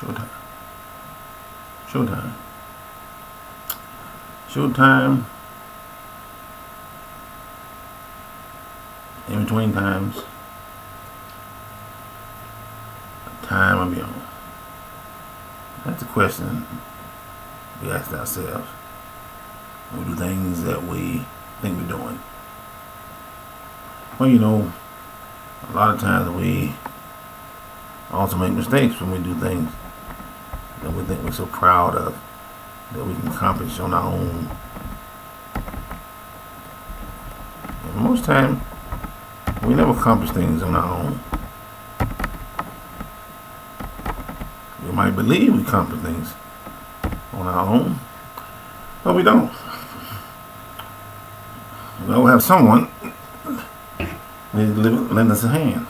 Showtime. Showtime. Showtime. In between times. Time I'll be on. That's the question we ask ourselves. We do things that we think we're doing. Well, a lot of times we also make mistakes when we do things that we think we're so proud of, that we can accomplish on our own. And most time, we never accomplish things on our own. We might believe we accomplish things on our own, but we don't. We all have someone need to lend us a hand.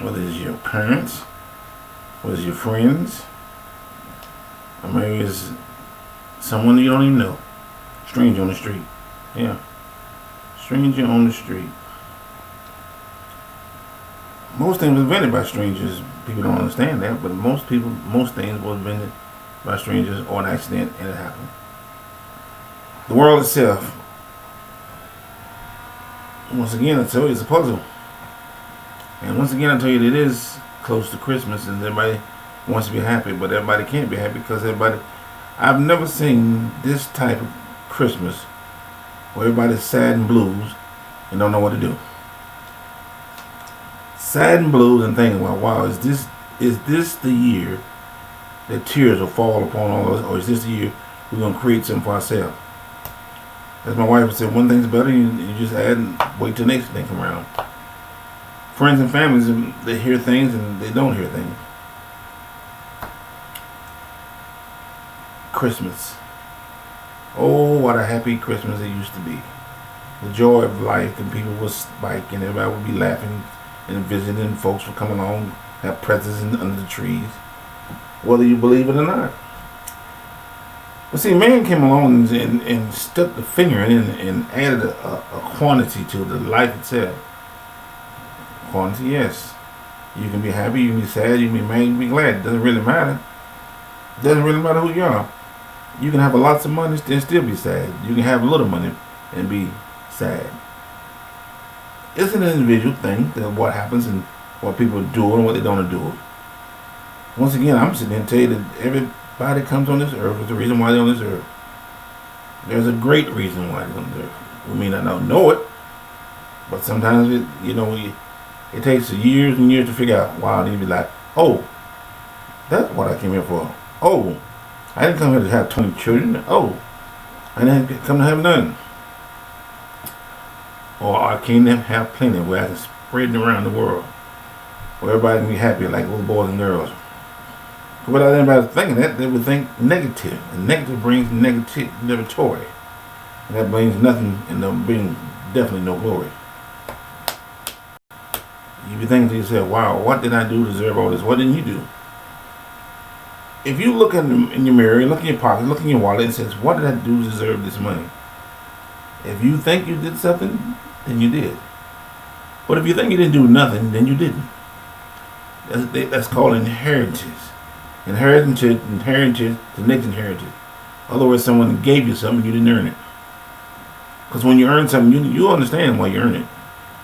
Whether it's your parents, whether it's your friends, or maybe it's someone you don't even know. Stranger on the street. Yeah. Stranger on the street. Most things were invented by strangers. People don't understand that, but most things were invented by strangers or an accident, and it happened. The world itself, once again, I tell you, it's a puzzle. And once again, I tell you, it is close to Christmas, and everybody wants to be happy, but everybody can't be happy because I've never seen this type of Christmas where everybody's sad and blues and don't know what to do. Sad and blues and thinking, well, wow, is this the year that tears will fall upon all of us, or is this the year we're going to create something for ourselves? As my wife said, one thing's better, you just add and wait till next thing come around. Friends and families, they hear things and they don't hear things. Christmas. Oh, what a happy Christmas it used to be. The joy of life, and people would spike and everybody would be laughing and visiting, folks would come along, have presents under the trees, whether you believe it or not. But see, man came along and stuck the finger in and added a quantity to the life itself. Quantity, yes. You can be happy, you can be sad, you can be mad, you can be glad. It doesn't really matter. It doesn't really matter who you are. You can have lots of money and still be sad. You can have a little money and be sad. It's an individual thing that what happens and what people do and what they don't do. Once again, I'm sitting here and tell you that everybody comes on this earth. There's a reason why they're on this earth. There's a great reason why they're on this earth. We may not know it, but sometimes it takes years and years to figure out. Wow, and you be like, oh, that's what I came here for. Oh, I didn't come here to have 20 children. Oh, I didn't come to have none. Or I came to have plenty where I can spread it around the world, where everybody can be happy like little boys and girls. But without anybody thinking that, they would think negative. And negative brings negatory. And that brings nothing, and there brings definitely no glory. You be thinking to yourself, wow, what did I do to deserve all this? What didn't you do? If you look in your mirror, look in your pocket, look in your wallet, and says, what did I do to deserve this money? If you think you did something, then you did. But if you think you didn't do nothing, then you didn't. That's called inheritance. Inheritance, the next inheritance. In other words, someone gave you something, you didn't earn it. Because when you earn something, you understand why you earn it.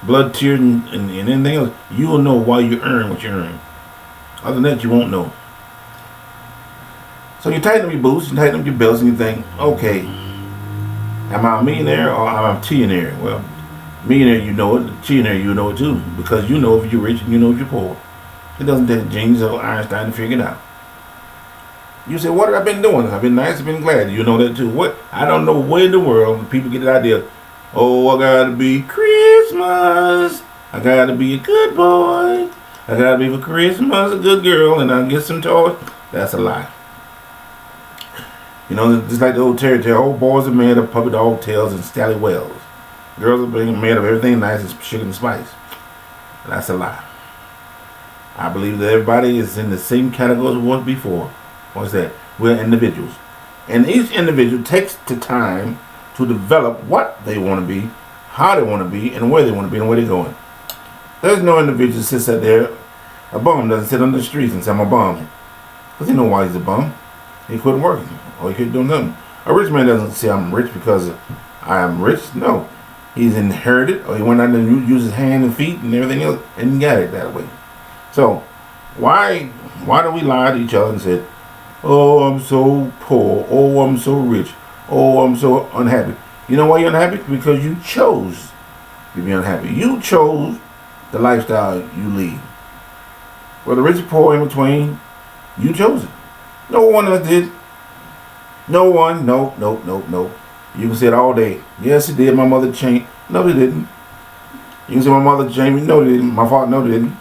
Blood, tears, and anything else, you will know why you earn what you earn. Other than that, you won't know. So you tighten up your boots, you tighten up your belts, and you think, okay, am I a millionaire or am I a trillionaire? Well, millionaire, you know it. Trillionaire, you know it too. Because you know if you're rich and you know if you're poor. It doesn't take genius or Einstein to figure it out. You say, what have I been doing? I've been nice, I've been glad. You know that too. What? I don't know where in the world people get the idea, oh, I gotta be Christmas. I gotta be a good boy. I gotta be for Christmas a good girl and I'll get some toys. That's a lie. Just like the old fairy tale, old boys are made of puppy dog tails and scally wells. Girls are being made of everything nice as sugar and spice. That's a lie. I believe that everybody is in the same category as was before. What's that? We're individuals. And each individual takes the time to develop what they want to be, how they want to be, and where they want to be, and where they're going. There's no individual that sits out there. A bum doesn't sit on the streets and say, I'm a bum. Because he know why he's a bum. He quit working, or he couldn't do nothing. A rich man doesn't say I'm rich because I am rich. No, he's inherited, or he went out and used his hand and feet and everything else, and got it that way. So why do we lie to each other and say, "Oh, I'm so poor. Oh, I'm so rich. Oh, I'm so unhappy." You know why you're unhappy? Because you chose to be unhappy. You chose the lifestyle you lead. Whether rich or poor, in between, you chose it. No one else did. No one. Nope. You can say it all day. Yes, it did. My mother changed. No, they didn't. You can say my mother changed me. No, they didn't. My father, no, they didn't.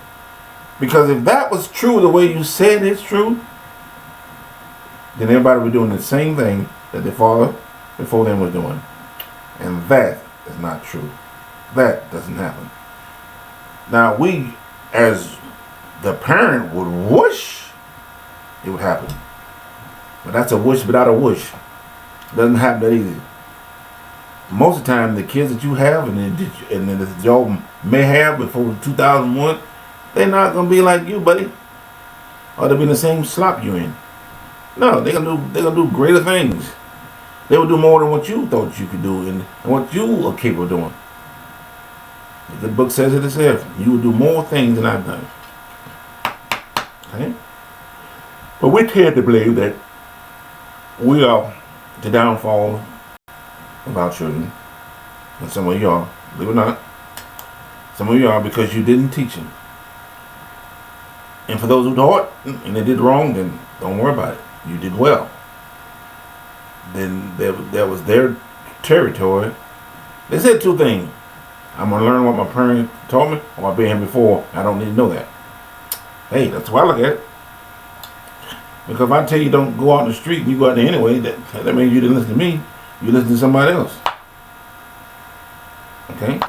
Because if that was true the way you said it's true, then everybody would be doing the same thing that their father before them was doing. And that is not true. That doesn't happen. Now, we, as the parent, would wish it would happen. But that's a wish without a wish. It doesn't happen that easy. Most of the time, the kids that you have and that y'all may have before 2001, they're not going to be like you, buddy. Or they'll be in the same slop you're in. No, they're gonna do greater things. They will do more than what you thought you could do and what you are capable of doing. The book says it itself. You will do more things than I've done. Okay? But we tend to believe that we are the downfall of our children. And some of you are, believe it or not. Some of you are because you didn't teach them. And for those who taught and they did wrong, then don't worry about it. You did well. Then that was their territory. They said two things. I'm going to learn what my parents taught me, or I've been here before. I don't need to know that. Hey, that's why I look at it. Because if I tell you don't go out in the street and you go out there anyway, that means you didn't listen to me. You listen to somebody else. Okay?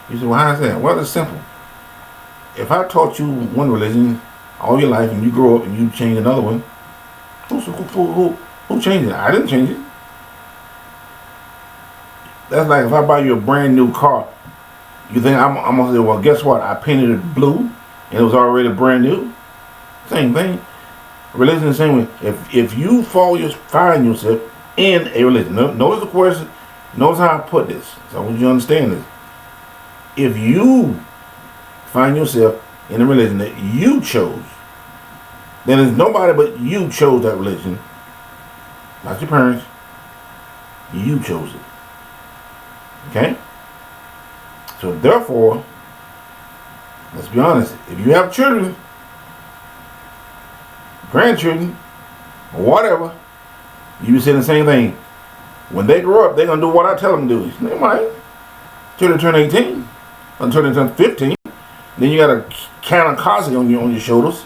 You say, well, how is that? Well, it's simple. If I taught you one religion all your life and you grow up and you change another one, who changed it? I didn't change it. That's like if I buy you a brand new car, you think I'm gonna say, well, guess what? I painted it blue and it was already brand new. Same thing. Religion is the same way. If you find yourself in a religion, notice the question, notice how I put this, so I want you to understand this. If you find yourself in a religion that you chose, then there's nobody but you chose that religion. Not your parents. You chose it. Okay? So therefore, let's be honest, if you have children, grandchildren, or whatever, you be saying the same thing. When they grow up, they're going to do what I tell them to do. They might. Till they turn 18, until they turn 15. Then you got a kamikaze on your shoulders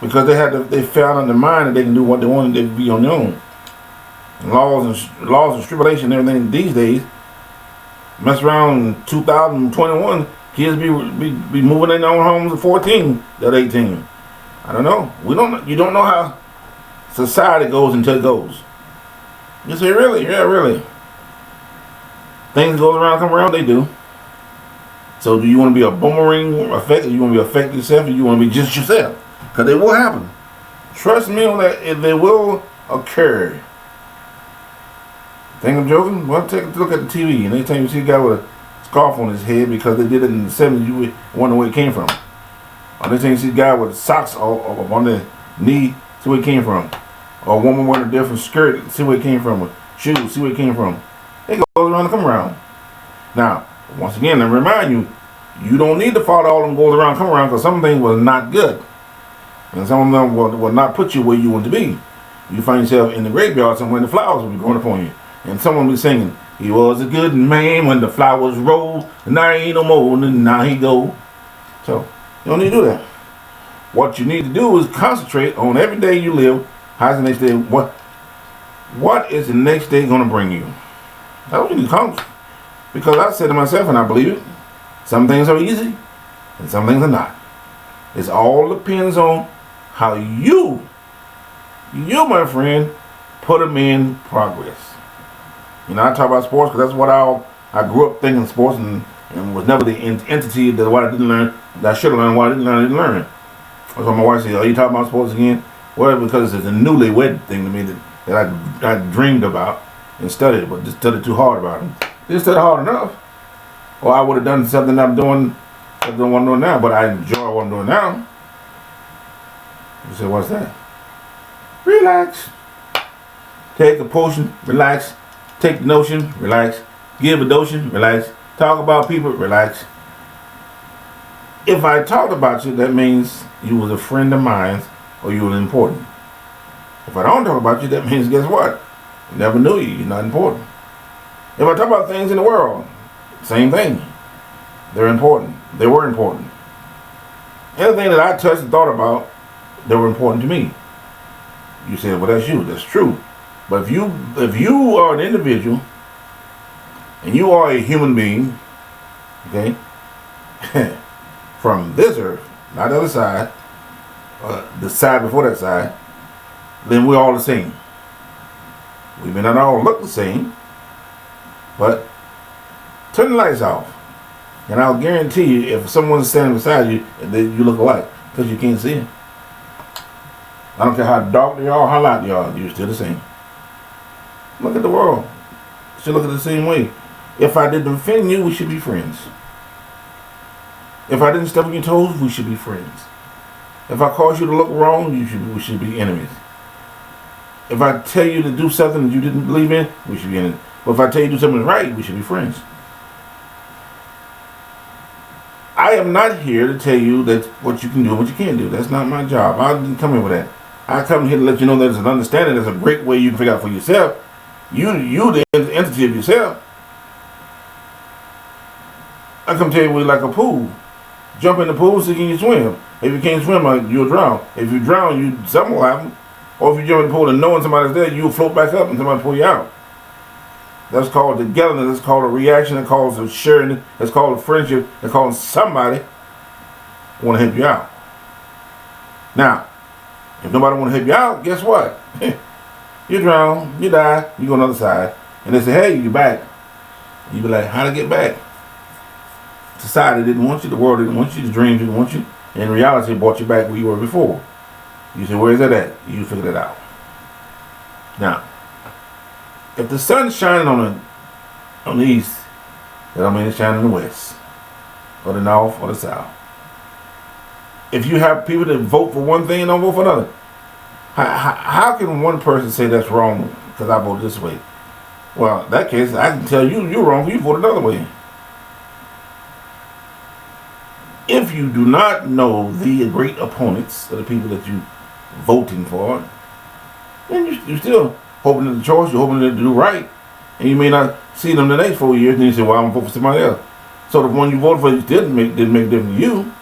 because they found in their mind that they can do what they want to be on their own. And laws and stipulation and everything these days. Mess around in 2021, kids be moving in their own homes at 14, at 18. I don't know. You don't know how society goes until it goes. You say, really? Yeah, really. Things go around, come around, they do. So do you want to be a boomerang effect, or you want to be affect yourself, or you want to be just yourself? Because they will happen. Trust me on that, they will occur. Think I'm joking? Well, take a look at the TV, and anytime you see a guy with a scarf on his head because they did it in the 70s, you wonder where it came from. Or anytime you see a guy with socks on the knee, see where it came from. Or a woman wearing a different skirt, see where it came from. Or shoes, see where it came from. It goes around and come around. Now, once again, let me remind you, you don't need to follow all them goes around, come around, because some things was not good. And some of them will not put you where you want to be. You find yourself in the graveyard somewhere and the flowers will be growing upon you. And someone will be singing, he was a good man when the flowers rolled, and now he ain't no more, and now he go. So, you don't need to do that. What you need to do is concentrate on every day you live. How's the next day? What is the next day going to bring you? That's what you need to concentrate. Because I said to myself, and I believe it, some things are easy, and some things are not. It all depends on how you, my friend, put them in progress. You know, I talk about sports because that's what I grew up thinking sports and was never the entity that what I didn't learn, that I should have learned, what I didn't learn. That's what my wife said, are you talking about sports again? Well, because it's a newlywed thing to me that I dreamed about and studied, but just studied too hard about it. Didn't study hard enough. Or I would have done something I'm doing, something I'm doing now, but I enjoy what I'm doing now. You say, what's that? Relax. Take a potion, relax. Take the notion, relax. Give a notion, relax. Talk about people, relax. If I talked about you, that means you was a friend of mine or you were important. If I don't talk about you, that means guess what? I never knew you, you're not important. If I talk about things in the world, same thing. They're important. They were important. Anything that I touched and thought about, they were important to me. You say, well, that's you. That's true. But if you are an individual and you are a human being, okay, from this earth, not the other side, the side before that side, then we're all the same. We may not all look the same, but turn the lights off, and I'll guarantee you, if someone's standing beside you, you look alike because you can't see them. I don't care how dark they are, how light they are, you're still the same. Look at the world. You should look at it the same way. If I didn't offend you, we should be friends. If I didn't step on your toes, we should be friends. If I caused you to look wrong, we should be enemies. If I tell you to do something that you didn't believe in, we should be enemies. But if I tell you to do something right, we should be friends. I am not here to tell you that what you can do and what you can't do. That's not my job. I didn't come here with that. I come here to let you know there's an understanding. There's a great way you can figure out for yourself. You the entity of yourself. I come tell you we're like a pool. Jump in the pool so you can swim. If you can't swim, you'll drown. If you drown, something will happen. Or if you jump in the pool and knowing somebody's there, you'll float back up and somebody pull you out. That's called togetherness. That's called a reaction. That's called a sharing. That's called a friendship. That's called somebody want to help you out. Now, if nobody want to help you out, guess what? You drown, you die, you go on the other side. And they say, hey, you're back. You be like, how to get back? Society didn't want you. The world didn't want you. The dreams didn't want you. And in reality, it brought you back where you were before. You say, where's that at? You figured it out. Now, if the sun's shining on the east, that don't mean it's shining in the west, or the north, or the south. If you have people that vote for one thing and don't vote for another, how can one person say that's wrong because I voted this way? Well, in that case, I can tell you you're wrong because you voted another way. If you do not know the great opponents of the people that you voting for, then you're still hoping that the choice, you're hoping that to do right, and you may not see them the next 4 years, and you say, well, I'm going to vote for somebody else. So the one you voted for didn't make a difference to you.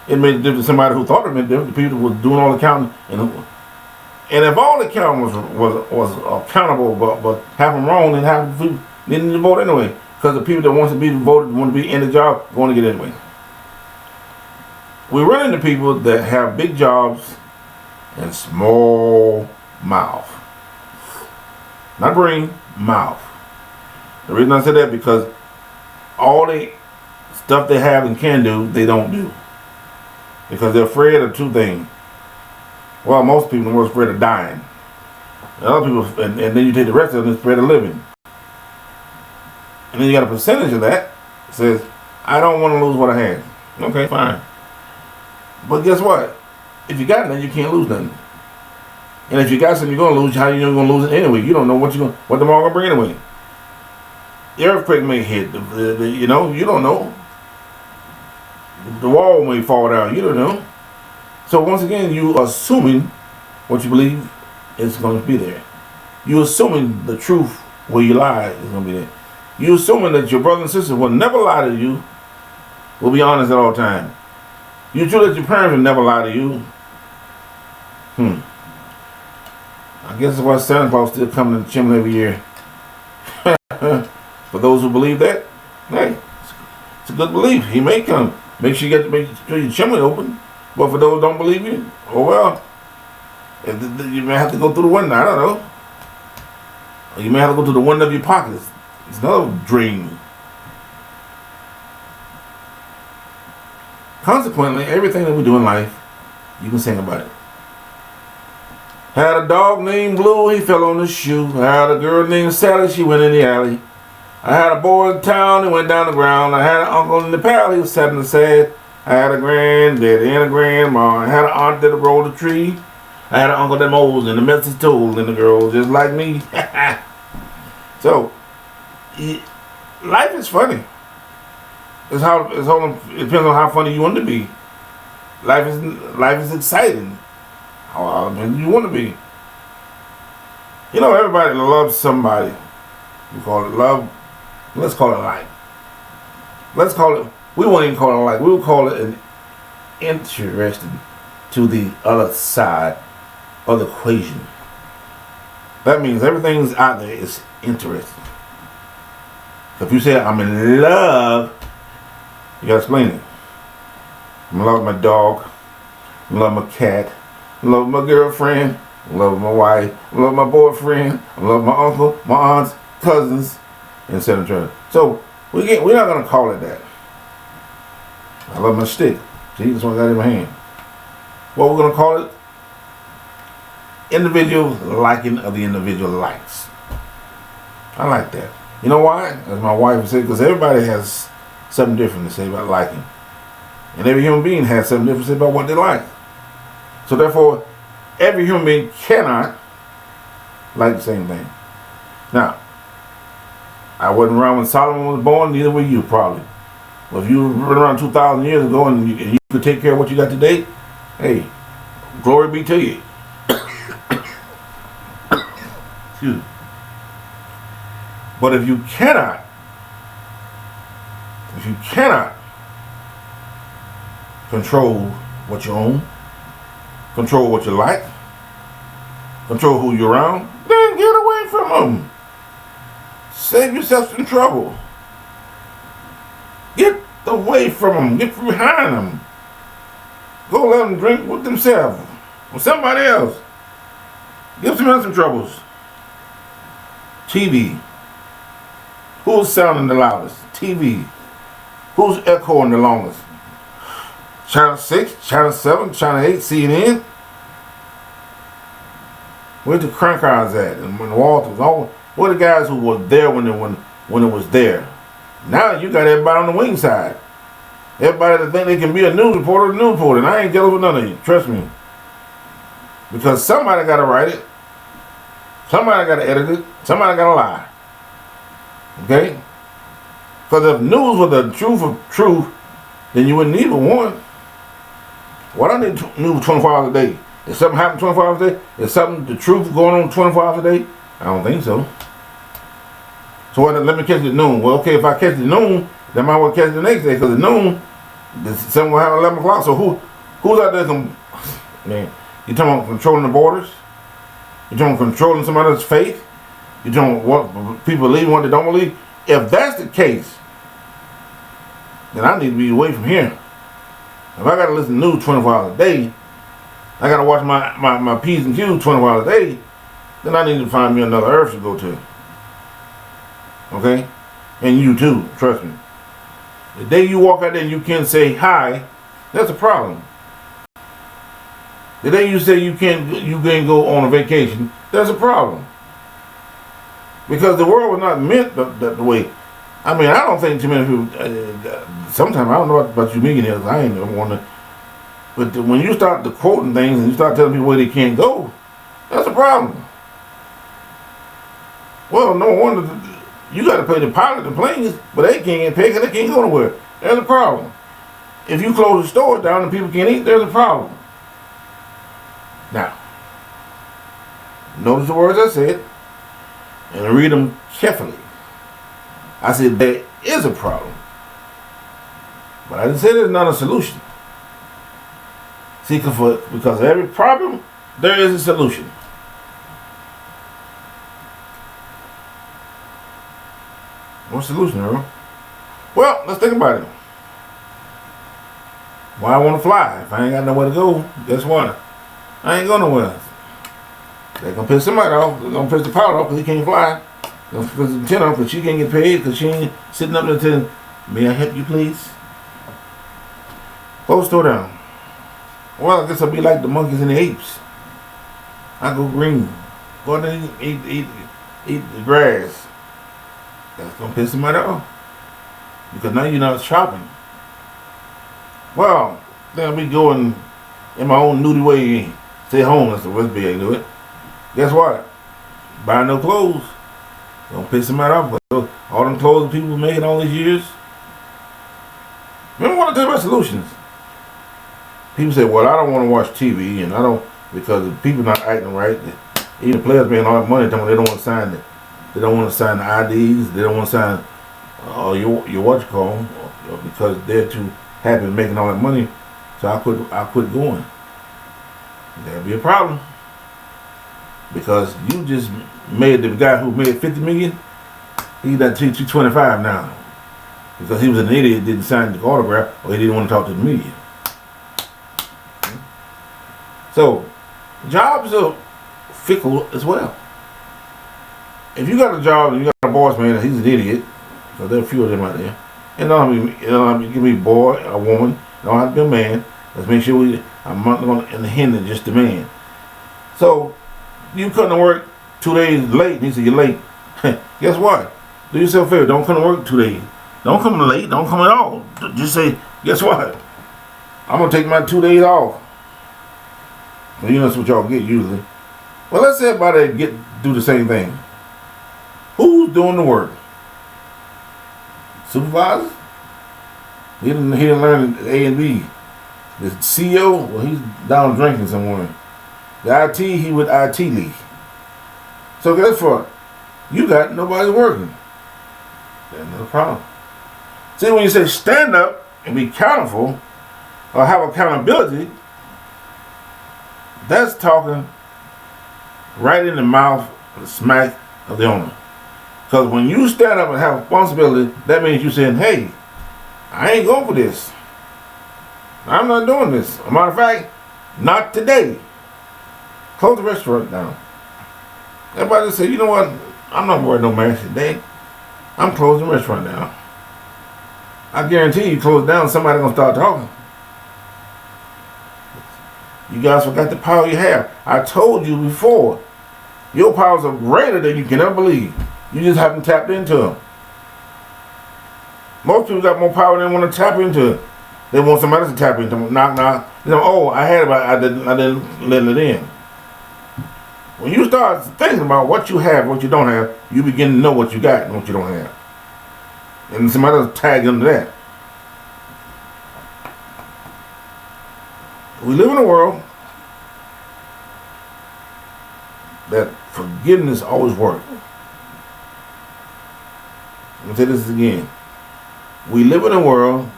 It made a difference to somebody who thought it made a difference, the people who was doing all the counting. And if all the counting was accountable, but half them wrong, then half the people didn't vote anyway. Because the people that want to be voted, want to be in the job, going to get anyway. We run into people that have big jobs and small mouth. Not brain, mouth. The reason I say that because all the stuff they have and can do, they don't do. Because they're afraid of two things. Well, most people are afraid of dying. And other people, and then you take the rest of them, they're afraid of living. And then you got a percentage of that that says, I don't want to lose what I have. Okay, fine. But guess what? If you got nothing, you can't lose nothing. And if you got something you're going to lose, how you know you're going to lose it anyway? You don't know what tomorrow going to bring anyway. The earthquake may hit, you don't know. The wall may fall down, you don't know. So once again, you assuming what you believe is going to be there. You assuming the truth where you lie is going to be there. You assuming that your brother and sister will never lie to you, will be honest at all times. You true that your parents will never lie to you. I guess that's why Santa Claus still coming to the chimney every year. For those who believe that, hey, it's a good belief. He may come. Make sure make sure your chimney open. But for those who don't believe you, oh well. You may have to go through the window. I don't know. Or you may have to go through the window of your pockets. It's another dream. Consequently, everything that we do in life, you can sing about it. Had a dog named Blue, he fell on his shoe. I had a girl named Sally, she went in the alley. I had a boy in town, he went down the ground. I had an uncle in the pal, he was sad and sad. I had a granddaddy and a grandma. I had an aunt that rolled a tree. I had an uncle that mows and the message told, and the girl just like me. So, life is funny. It depends on how funny you want to be. Life is exciting. How you want to be. You know, everybody loves somebody. We call it love. Let's call it life. Let's call it. We won't even call it life. We will call it an interesting to the other side of the equation. That means everything's out there is interesting. If you say I'm in love, you gotta explain it. I'm in love with my dog. I'm in love with my cat. I'm in love with my girlfriend. I'm in love with my wife. I'm in love with my boyfriend. I'm in love with my uncle, my aunts, cousins, etc. So we're not gonna call it that. I love my stick. See, this one I got in my hand. What we're gonna call it? Individual liking of the individual likes. I like that. You know why? As my wife said, because everybody has something different to say about liking. And every human being has something different to say about what they like. So therefore, every human being cannot like the same thing. Now, I wasn't around when Solomon was born, neither were you probably. Well, if you were around 2,000 years ago and you could take care of what you got today, hey, glory be to you. Excuse me. But if you cannot control what you own, control what you like, control who you're around, then get away from them. Save yourself some trouble. Get away from them. Get from behind them. Go let them drink with themselves, with somebody else. Give some troubles. TV. Who's sounding the loudest? TV. Who's echoing the longest? Channel 6, Channel 7, Channel 8, CNN? Where's the crank eyes at? And when Walters, where the guys who were there when it was there? Now you got everybody on the wing side. Everybody that think they can be a news reporter, and I ain't jealous with none of you. Trust me. Because somebody got to write it. Somebody got to edit it. Somebody got to lie. Okay? Because if news was the truth of truth, then you wouldn't need but one. What I need news 24 hours a day. If something happened 24 hours a day, is something the truth going on 24 hours a day? I don't think so. So let me catch it at noon. Well, okay, if I catch it at noon, then I might well catch it the next day, because at noon, something will happen at 11 o'clock. So who's out there? Man, you talking about controlling the borders? You talking about controlling somebody else's faith? You talking about what people believe and what they don't believe? If that's the case, then I need to be away from here. If I got to listen to news 24 hours a day, I got to watch my P's and Q's 24 hours a day, then I need to find me another earth to go to. Okay? And you too, trust me. The day you walk out there and you can't say hi, that's a problem. The day you say you can't go on a vacation, that's a problem. Because the world was not meant that way. I mean, I don't think too many people, sometimes, I don't know about you millionaires, I ain't never want to, but when you start quoting things and you start telling people where they can't go, that's a problem. Well, no wonder you got to pay the pilot the planes, but they can't get paid because they can't go nowhere. There's a problem. If you close the stores down and people can't eat, there's a problem. Now, notice the words I said and read them carefully. I said there is a problem, but I didn't say there's not a solution. See, because every problem, there is a solution. What's the solution, Earl? Well, let's think about it. Why I want to fly? If I ain't got nowhere to go, guess what? I ain't going nowhere. They're going to piss somebody off. They're going to piss the pilot off because he can't fly. They're going to piss the lieutenant off because she can't get paid because she ain't sitting up there telling, may I help you, please? Close the door down. Well, I guess I'll be like the monkeys and the apes. I go green. Go out there and eat the grass. That's gonna piss somebody off. Because now you're not shopping. Well, then we going in my own nudie way. Stay home, that's the West Bay do it. Guess what? Buy no clothes. Don't piss somebody off. But all them clothes that people were making all these years. Remember what I tell you about solutions? People say, well, I don't want to watch TV, and I don't, because the people not acting right. Even the players making all that money, they don't want to sign it. They don't want to sign the IDs. They don't want to sign your what you call, because they're too happy making all that money. So I quit going. There'll be a problem, because you just made the guy who made 50 million. He's at 225 now, because he was an idiot, didn't sign the autograph, or he didn't want to talk to the media. So jobs are fickle as well. If you got a job and you got a boss man and he's an idiot, because there are a few of them out there, and don't have to be a boy, a woman, don't have to be a man. Let's make sure I'm not going to hinder just the man. So you couldn't work 2 days late, and he said you're late. Guess what? Do yourself a favor. Don't come to work 2 days. Don't come late. Don't come at all. Just say, guess what? I'm going to take my 2 days off. Well, you know that's what y'all get usually. Well, let's say everybody do the same thing. Who's doing the work? Supervisor? He didn't learn A and B. The CEO, well, he's down drinking somewhere. The IT, he with IT league. So guess what? You got nobody working. That's no problem. See, when you say stand up and be accountable or have accountability, that's talking right in the mouth, the smack of the owner. Because when you stand up and have responsibility, that means you're saying, hey, I ain't going for this. I'm not doing this. As a matter of fact, not today. Close the restaurant down. Everybody just say, you know what? I'm not wearing no mask today. I'm closing the restaurant down. I guarantee you close down, somebody gonna start talking. You guys forgot the power you have. I told you before, your powers are greater than you can ever believe. You just haven't tapped into them. Most people got more power than they want to tap into. They want somebody else to tap into them. Knock. You know, oh, I had it, but I didn't let it in. When you start thinking about what you have, what you don't have, you begin to know what you got and what you don't have. And somebody else tag into that. We live in a world that forgiveness always works. I'm going to say this again. We live in a world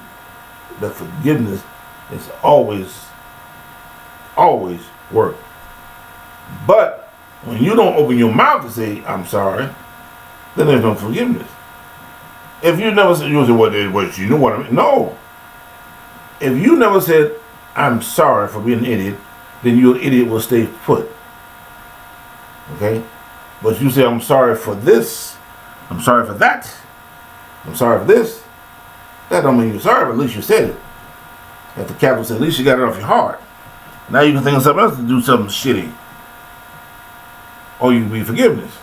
that forgiveness is always work. But when you don't open your mouth to say, I'm sorry, then there's no forgiveness. If you never said, you'll say, what, you know what I mean? No. If you never said, I'm sorry for being an idiot, then your idiot will stay put. Okay? But you say, I'm sorry for this, I'm sorry for that, I'm sorry for this, that don't mean you're sorry, but at least you said it. At the capital said, at least you got it off your heart. Now you can think of something else to do something shitty. Or you can be forgiveness.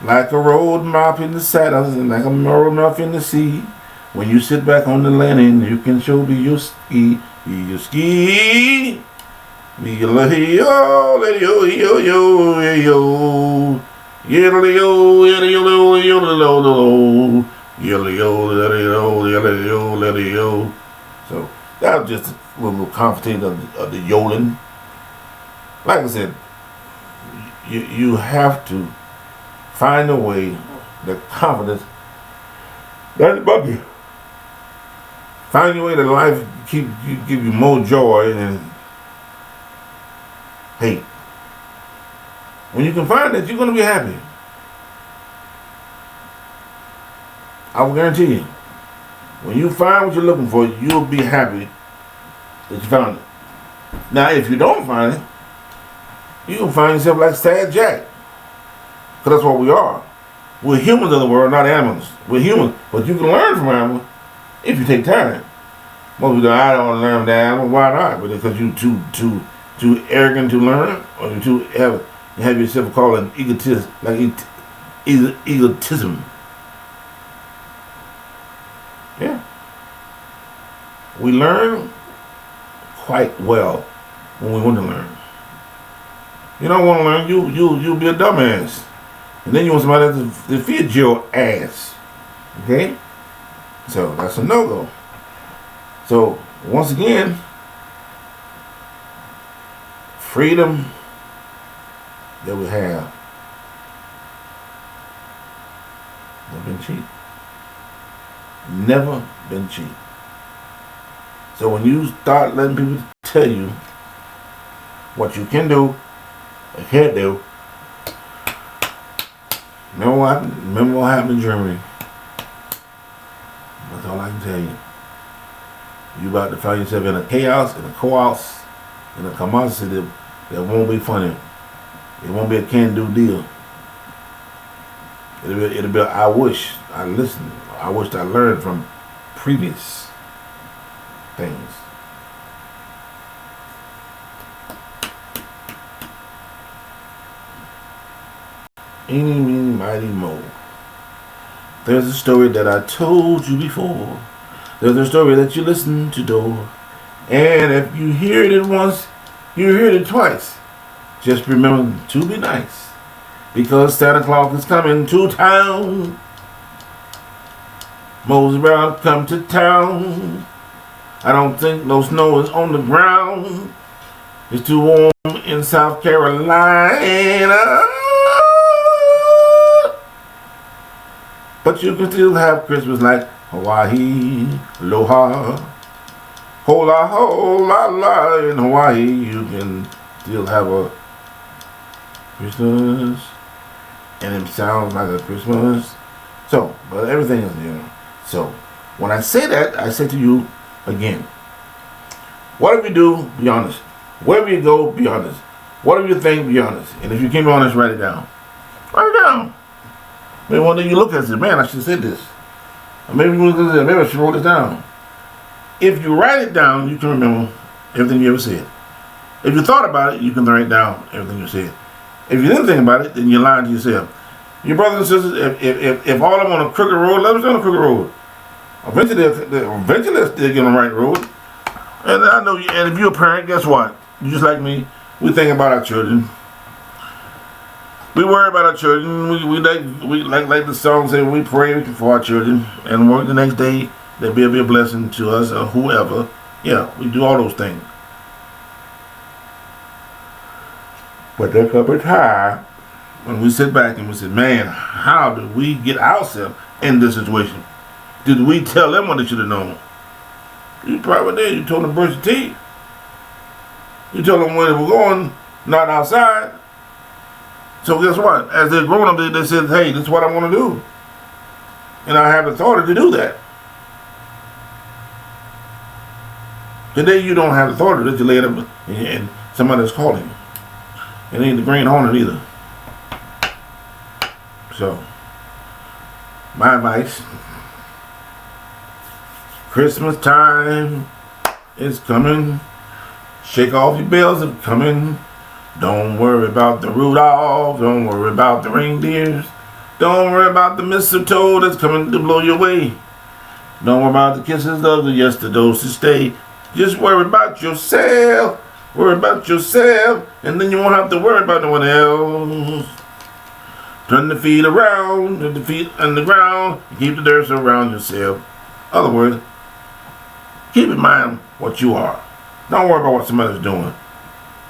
Like a road mop in the saddle, and like a road mop in the sea. When you sit back on the landing, you can show be your ski. Be your ski. Be your yo, yo, yo, yo, yo. Yo, yo, yo, yo, yo, yo. So that was just a little confidence of the yodeling. Like I said, you have to find a way, the confidence that's above you. Find a way that life give you more joy than hate. When you can find that, you're going to be happy. I will guarantee you. When you find what you're looking for, you'll be happy that you found it. Now, if you don't find it, you can find yourself like Sad Jack. Because that's what we are. We're humans of the world, not animals. We're humans. But you can learn from animals if you take time. Most people go, I don't want to learn from the animal. Why not? But because you're too Too arrogant to learn, or you too have yourself called an egotist, like egotism. Yeah. We learn quite well when we want to learn. You don't want to learn, you'll be a dumbass. And then you want somebody to feed your ass. Okay? So that's a no-go. So once again, freedom that we have never been cheap. Never been cheap. So when you start letting people tell you what you can do and can't do, remember what happened in Germany. That's all I can tell you. You about to find yourself in a chaos, in a chaos, in a commodity that won't be funny. It won't be a can-do deal. It'll be I wish I listened. I wish I learned from previous things. Eeny, meeny, mighty, mo. There's a story that I told you before. There's a story that you listened to door. And if you heard it once, you heard it twice. Just remember to be nice. Because Santa Claus is coming to town. Moses Brown come to town. I don't think no snow is on the ground. It's too warm in South Carolina. But you can still have Christmas like Hawaii, aloha. Hola, hola, la in Hawaii. You can still have a Christmas. And it sounds like a Christmas. So, but everything is there. So, when I say that, I say to you again, whatever you do, be honest. Wherever you go, be honest. Whatever you think, be honest. And if you can't be honest, write it down. Write it down. Maybe one day you look at it and say, man, I should have said this. Or maybe you look at it and say, maybe I should wrote this down. If you write it down, you can remember everything you ever said. If you thought about it, you can write down everything you said. If you didn't think about it, then you're lying to yourself. Your brothers and sisters, if all of them on a crooked road, let them stay on a crooked road. Eventually they'll still get on the right road. And I know, and if you're a parent, guess what? You just like me, we think about our children. We worry about our children. We like the song say, we pray for our children and work the next day. They'll be a blessing to us or whoever. Yeah, we do all those things. But there comes a time when we sit back and we say, man, how did we get ourselves in this situation? Did we tell them what they should have known? You probably did. You told them to brush your teeth. You told them where they were going, not outside. So guess what? As they're growing up, they said, hey, this is what I want to do. And I have the authority to do that. Today you don't have the authority that you lay it up and somebody's calling you. It ain't the Green Hornet either. So, my advice, Christmas time is coming. Shake off your bells, it's coming. Don't worry about the Rudolph. Don't worry about the reindeers. Don't worry about the mistletoe that's coming to blow you away. Don't worry about the kisses of the yesterdays to stay. Just worry about yourself. Worry about yourself, and then you won't have to worry about no one else. Turn the feet around, turn the feet on the ground, and keep the dirt around yourself. In other words, keep in mind what you are. Don't worry about what somebody's doing.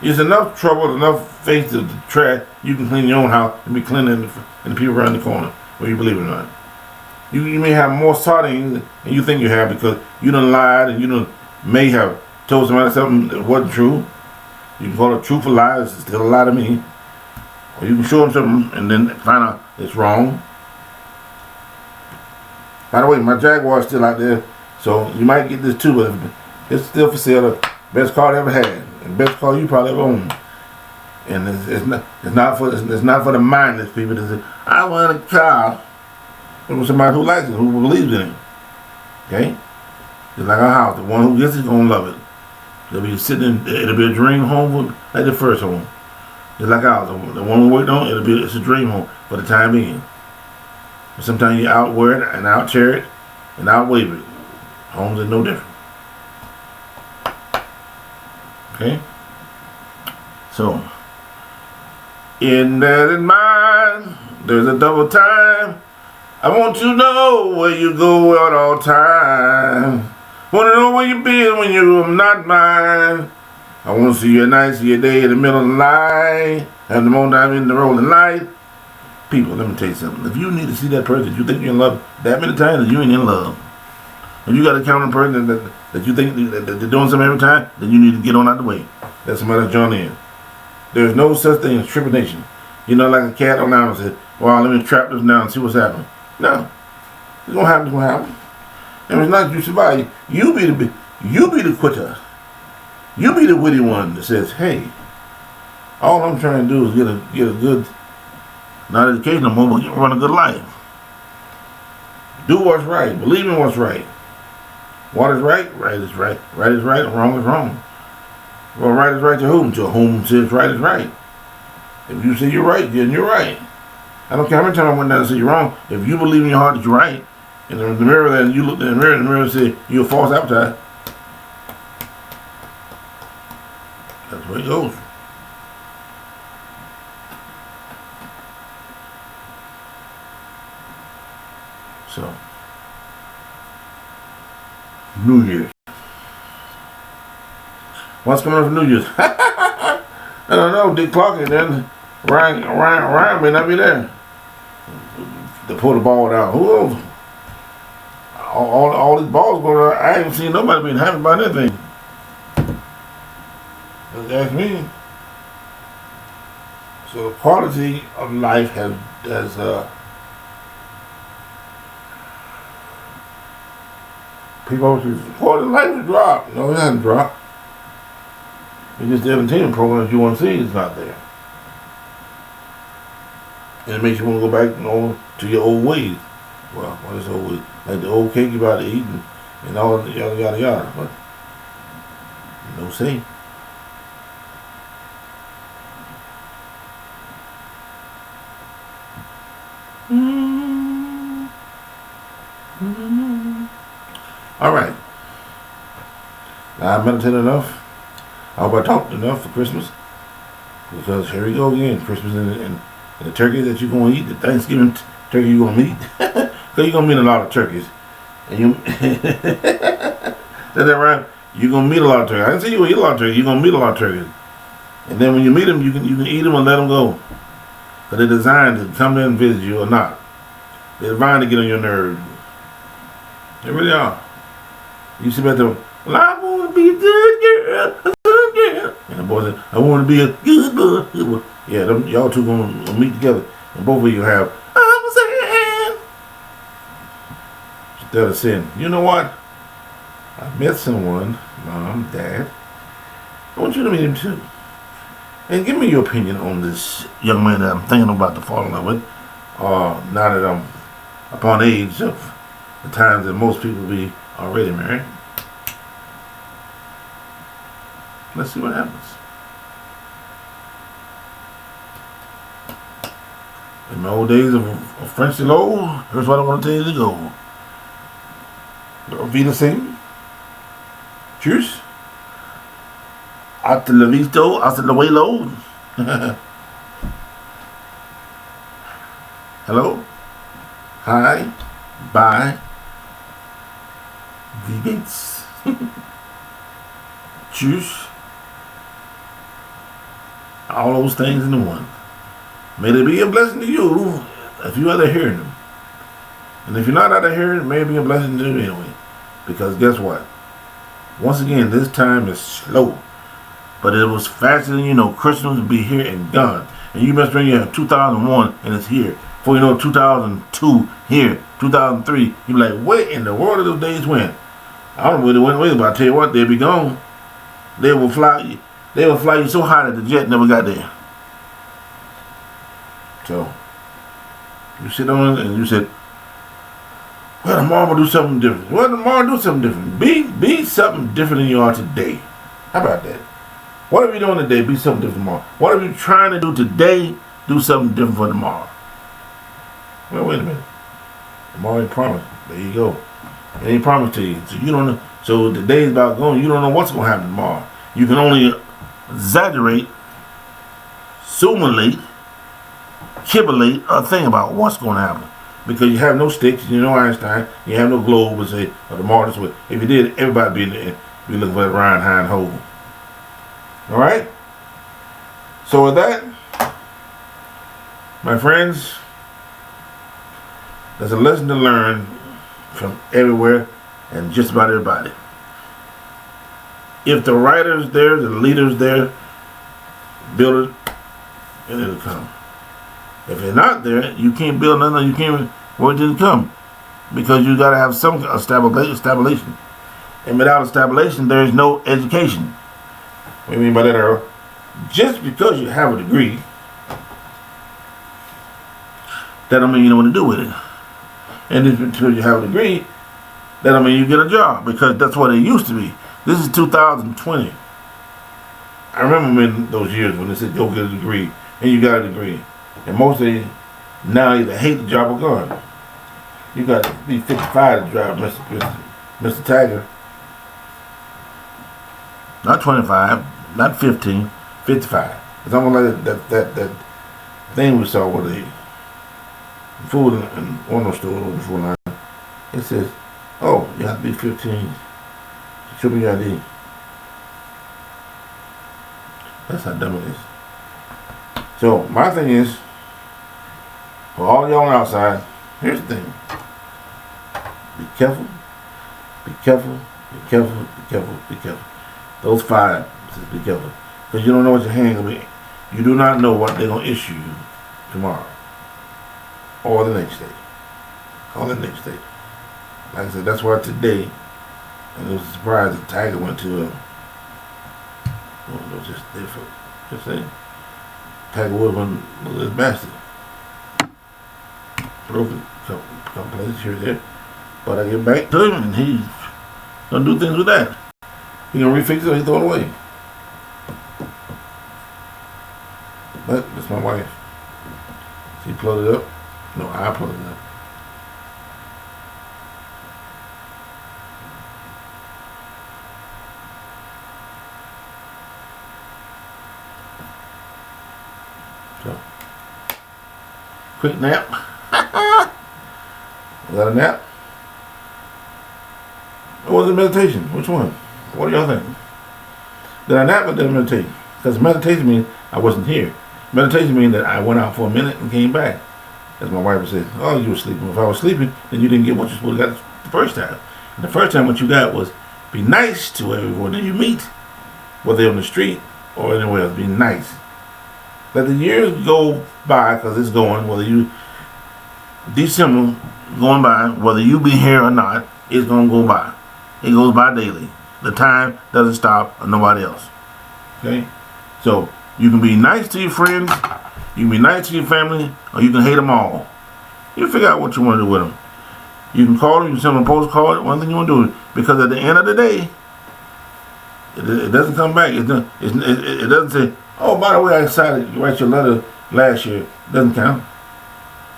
There's enough trouble, enough faith to trash. You can clean your own house and be cleaning the people around the corner, whether you believe it or not. You may have more sardines than you think you have because you done lied and you done may have told somebody something that wasn't true. You can call it truth or lie, it's still a lie to me. Or you can show them something and then find out it's wrong. By the way, my Jaguar is still out there, so you might get this too, but it's still for sale. The best car I ever had, and best car you probably ever owned. And it's not for the mindless people that say, I want a car. It was somebody who likes it, who believes in it. Okay? It's like a house. The one who gets it is gonna love it. They'll be sitting in, it'll be a dream home like the first home. Just like ours. The one we worked on, it's a dream home for the time being. But sometimes you outwear it and outtear it and outwave it. Homes are no different. Okay? So, in that in mind, there's a double time. I want to know where you go at all time. Want to know where you been when you're not mine. I want to see your night, see your day in the middle of the night. Have the moment I'm in the rolling light. People, let me tell you something. If you need to see that person you think you're in love that many times, then you ain't in love. If you got to count a person that you think that they're doing something every time, then you need to get on out the way. That's somebody that's drawn in. There's no such thing as trepidation. You know, like a cat on down and said, well, let me trap this down and see what's happening. No. It's gonna happen, it's gonna happen. And it's not you survive. You be the quitter. You be the witty one that says, hey, all I'm trying to do is get a good, not educational moment, but run a good life. Do what's right. Believe in what's right. What is right? Right is right. Right is right and wrong is wrong. Well, right is right to whom? To whom says right is right. If you say you're right, then you're right. I don't care how many times I went down and said you're wrong. If you believe in your heart that you're right, and in the mirror, then you look in the mirror and say you're a false appetite. That's where it goes. So, New Year's. What's coming up for New Year's? I don't know. Dick Clark and then Ryan may not be there to pull the ball down. Who knows? All these balls going around. I ain't seen nobody being happy about anything. Just ask me. So the quality of life has people always say, quality of life has dropped. No, it hasn't dropped. It's just the entertainment programs you want to see is not there. And it makes you want to go back, to your old ways. Well, what is old ways? Like the old cake you about to eat and all yada yada yada. But no say. All right. Now I meditated enough. I hope I talked enough for Christmas. Because here we go again. Christmas and the turkey that you're going to eat, the Thanksgiving turkey you're going to meet. Because you're going to meet a lot of turkeys. And you, is that right? You're going to meet a lot of turkeys. I didn't say you're going to eat a lot of turkeys. You're going to meet a lot of turkeys. And then when you meet them, you can eat them and let them go. Because they're designed to come there and visit you or not. They're designed to get on your nerves. They really are. You sit back there, well, I want to be a good girl. And the boy said, I want to be a good boy. Yeah, y'all two going to meet together. And both of you have, I'm saying. Instead of saying, you know what? I met someone, Mom, Dad. I want you to meet him too. And give me your opinion on this young man that I'm thinking about to fall in love with. Now that I'm upon age of the times that most people be already married. Let's see what happens. In my old days of French Low, here's what I want to tell you to go. Auf Wiedersehen. Tschüss. Hasta la vista, hasta luego. Hello. Hi. Bye. Wie geht's? Tschüss. All those things in the one. May they be a blessing to you if you are there hearing them. And if you're not out there hearing, it may be a blessing to you anyway. Because guess what? Once again, this time is slow. But it was faster than you know. Christmas will be here and gone. And you must bring your 2001 and it's here. Before you know 2002 here. 2003. You be like, where in the world did those days went? I don't know where they went away, but I tell you what, they'll be gone. They will fly you so high that the jet never got there. So you sit on it and you said, well, tomorrow I'm gonna do something different. Well, tomorrow do something different. Be something different than you are today. How about that? Whatever you're doing today, be something different tomorrow. Whatever you're trying to do today, do something different for tomorrow. Well, wait a minute. Tomorrow ain't promised. There you go. It ain't promised to you. So you don't know. So the day is about going. You don't know what's going to happen tomorrow. You can only exaggerate, simulate, kibulate, or think about what's going to happen. Because you have no sticks, you know Einstein, you have no globe, and say, or the Martyrs way. If you did, everybody be in there. Be looking for that Ryan Hine hole. All right. So with that, my friends, there's a lesson to learn from everywhere and just about everybody. If the writer's there, the leader's there, build it, and it'll come. If you're not there, you can't build nothing. You can't work it didn't come, because you got to have some establishment. And without establishment, there is no education. What do you mean by that, Earl? Just because you have a degree, that don't mean you know what to do with it. And just because you have a degree, that don't mean you get a job, because that's what it used to be. This is 2020. I remember in those years when they said go get a degree, and you got a degree. And most of you now either hate the job or gone. You got to be 55 to drive Mr. Tiger. Not 25, not 15, 55. It's almost like that thing we saw with the food in one of those stores before now. It says, oh, you have to be 15. Show me your ID. That's how dumb it is. So my thing is, for all y'all outside, here's the thing. Be careful, be careful, be careful, be careful, be careful. Those five says be careful. Because you don't know what your hand gonna be. You do not know what they're gonna issue you tomorrow. Or the next day. Or the next day. Like I said, that's why today, and it was a surprise that Tiger went to it was just different. Just saying. Tiger Woods was his bastard. Broken couple places here and there. But I get back to him and he's gonna do things with that. He gonna refix it or he throw it away. But that's my wife. She plugged it up. No, I plugged it up. So, quick nap. Was that a nap? Or was it meditation? Which one? What do y'all think? Did I nap or did I meditate? Because meditation means I wasn't here. Meditation means that I went out for a minute and came back. As my wife said, oh, you were sleeping. If I was sleeping, then you didn't get what you supposed to get the first time. And the first time what you got was be nice to everyone that you meet, whether they're on the street or anywhere else. Be nice. Let the years go by, because it's going, whether you, December going by, whether you be here or not, it's going to go by. It goes by daily. The time doesn't stop on nobody else. Okay? So, you can be nice to your friends, you can be nice to your family, or you can hate them all. You figure out what you want to do with them. You can call them, you can send them a postcard, one thing you want to do. Because at the end of the day, it doesn't come back. It doesn't say, oh, by the way, I decided to write your letter last year. It doesn't count.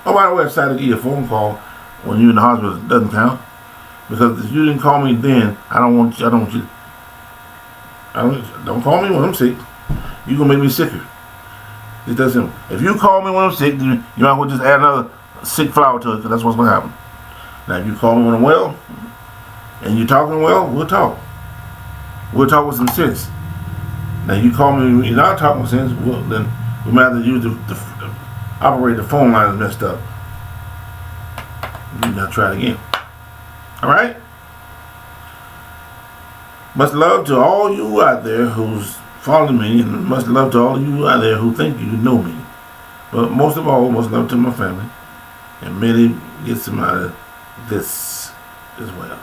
Oh, by the way, I decided to give you a phone call when you're in the hospital. It doesn't count. Because if you didn't call me then, don't call me when I'm sick. You're going to make me sicker. It doesn't. If you call me when I'm sick, you might as well just add another sick flower to it, because that's what's going to happen. Now, if you call me when I'm well, and you're talking well, we'll talk. We'll talk with some sense. Now, you call me when you're not talking with sense, then we might have to use operate the phone line is messed up. You got to try it again. Alright? Much love to all you out there who's following me, and much love to all you out there who think you know me. But most of all, much love to my family. And may they get some out of this as well.